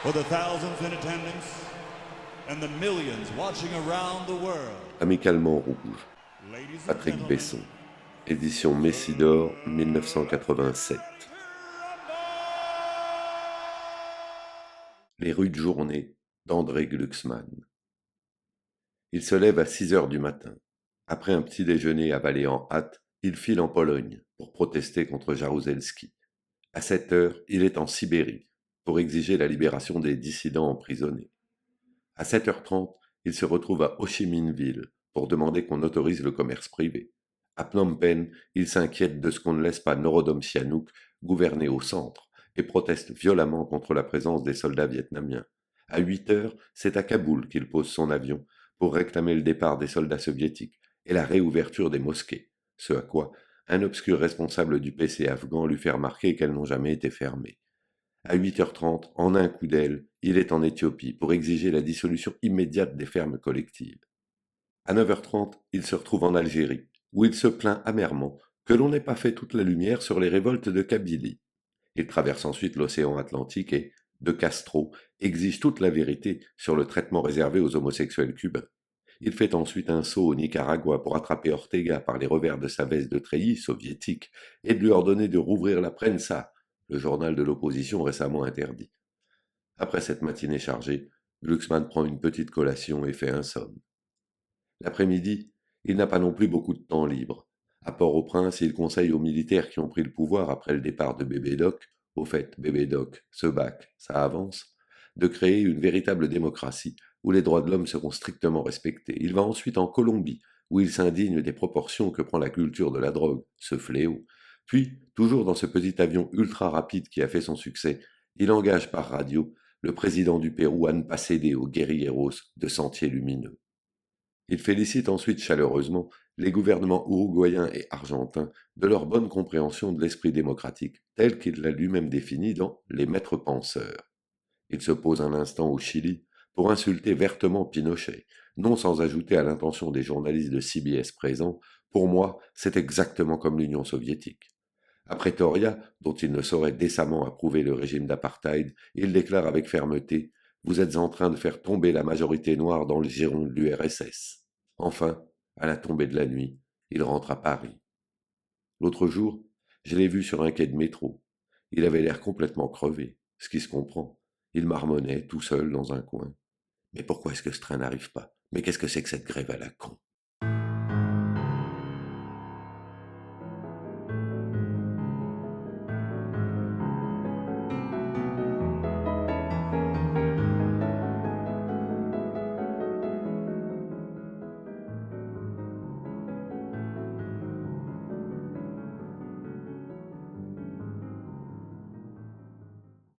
For the thousands in attendance and the millions watching around the world. Amicalement rouge, Ladies and Patrick gentlemen, Besson, édition Messidor 1987. Les rudes journées d'André Glucksmann. Il se lève à 6 heures du matin. Après un petit déjeuner avalé en hâte, il file en Pologne pour protester contre Jaruzelski. À 7 heures, il est en Sibérie pour exiger la libération des dissidents emprisonnés. À 7h30, il se retrouve à Ho Chi Minh Ville pour demander qu'on autorise le commerce privé. À Phnom Penh, il s'inquiète de ce qu'on ne laisse pas Norodom Sihanouk gouverner au centre et proteste violemment contre la présence des soldats vietnamiens. À 8 heures, c'est à Kaboul qu'il pose son avion pour réclamer le départ des soldats soviétiques et la réouverture des mosquées, ce à quoi un obscur responsable du PC afghan lui fait remarquer qu'elles n'ont jamais été fermées. À 8h30, en un coup d'aile, il est en Éthiopie pour exiger la dissolution immédiate des fermes collectives. À 9h30, il se retrouve en Algérie, où il se plaint amèrement que l'on n'ait pas fait toute la lumière sur les révoltes de Kabylie. Il traverse ensuite l'océan Atlantique et, de Castro, exige toute la vérité sur le traitement réservé aux homosexuels cubains. Il fait ensuite un saut au Nicaragua pour attraper Ortega par les revers de sa veste de treillis soviétique et de lui ordonner de rouvrir la Prensa, le journal de l'opposition récemment interdit. Après cette matinée chargée, Glucksmann prend une petite collation et fait un somme. L'après-midi, il n'a pas non plus beaucoup de temps libre. À Port-au-Prince, il conseille aux militaires qui ont pris le pouvoir après le départ de Bébé Doc, au fait, Bébé Doc, ce bac, ça avance, de créer une véritable démocratie où les droits de l'homme seront strictement respectés. Il va ensuite en Colombie, où il s'indigne des proportions que prend la culture de la drogue, ce fléau. Puis, toujours dans ce petit avion ultra rapide qui a fait son succès, il engage par radio le président du Pérou à ne pas céder aux guérilleros de Sentiers Lumineux. Il félicite ensuite chaleureusement les gouvernements uruguayens et argentins de leur bonne compréhension de l'esprit démocratique, tel qu'il l'a lui-même défini dans Les Maîtres penseurs. Il se pose un instant au Chili pour insulter vertement Pinochet, non sans ajouter à l'intention des journalistes de CBS présents: pour moi, c'est exactement comme l'Union soviétique. À Pretoria, dont il ne saurait décemment approuver le régime d'apartheid, il déclare avec fermeté: vous êtes en train de faire tomber la majorité noire dans le giron de l'URSS. Enfin, à la tombée de la nuit, il rentre à Paris. L'autre jour, je l'ai vu sur un quai de métro. Il avait l'air complètement crevé, ce qui se comprend. Il marmonnait tout seul dans un coin. Mais pourquoi est-ce que ce train n'arrive pas? Mais qu'est-ce que c'est que cette grève à la con?